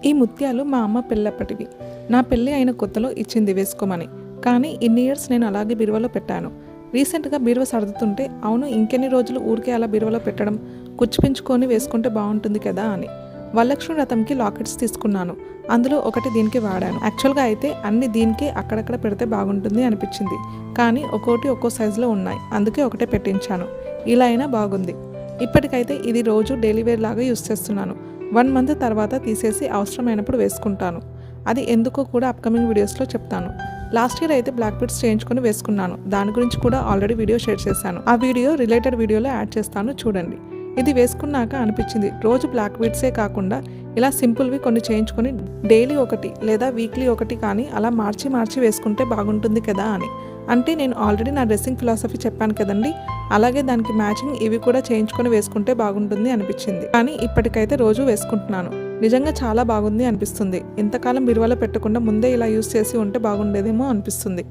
ఈ ముత్యాలు మా అమ్మ పెళ్ళప్పటివి. నా పెళ్ళి అయిన కొత్తలో ఇచ్చింది వేసుకోమని. కానీ ఇన్ని ఇయర్స్ నేను అలాగే బీరువాలో పెట్టాను. రీసెంట్గా బీరువా సర్దుతుంటే అవును ఇంకెన్ని రోజులు ఊరికే అలా బీరువాలో పెట్టడం, కుచ్చిపించుకొని వేసుకుంటే బాగుంటుంది కదా అని వరలక్ష్మి వ్రతంకి లాకెట్స్ తీసుకున్నాను. అందులో ఒకటి దీనికి వాడాను. యాక్చువల్గా అయితే అన్ని దీనికి అక్కడక్కడ పెడితే బాగుంటుంది అనిపించింది. కానీ ఒక్కోటి ఒక్కో సైజులో ఉన్నాయి, అందుకే ఒకటే పెట్టించాను. ఇలా అయినా బాగుంది. ఇప్పటికైతే ఇది రోజు డైలీ వేర్ లాగా యూస్ చేస్తున్నాను. 1 మంత్ తర్వాత తీసేసి అవసరమైనప్పుడు వేసుకుంటాను. అది ఎందుకో కూడా అప్కమింగ్ వీడియోస్లో చెప్తాను. లాస్ట్ ఇయర్ అయితే బ్లాక్ బీడ్స్ చేయించుకొని వేసుకున్నాను. దాని గురించి కూడా ఆల్రెడీ వీడియో షేర్ చేశాను. ఆ వీడియో రిలేటెడ్ వీడియోలో యాడ్ చేస్తాను, చూడండి. ఇది వేసుకున్నాక అనిపించింది రోజు బ్లాక్ బీడ్సే కాకుండా ఇలా సింపుల్వి కొన్ని చేయించుకొని డైలీ ఒకటి లేదా వీక్లీ ఒకటి కానీ అలా మార్చి వేసుకుంటే బాగుంటుంది కదా అని. అంటే నేను ఆల్రెడీ నా డ్రెస్సింగ్ ఫిలాసఫీ చెప్పాను కదండి, అలాగే దానికి మ్యాచింగ్ ఇవి కూడా చేయించుకొని వేసుకుంటే బాగుంటుంది అనిపించింది. కానీ ఇప్పటికైతే రోజు వేసుకుంటున్నాను. నిజంగా చాలా బాగుంది అనిపిస్తుంది. ఇంతకాలం బీరువాలో పెట్టకుండా ముందే ఇలా యూస్ చేసి ఉంటే బాగుండేదేమో అనిపిస్తుంది.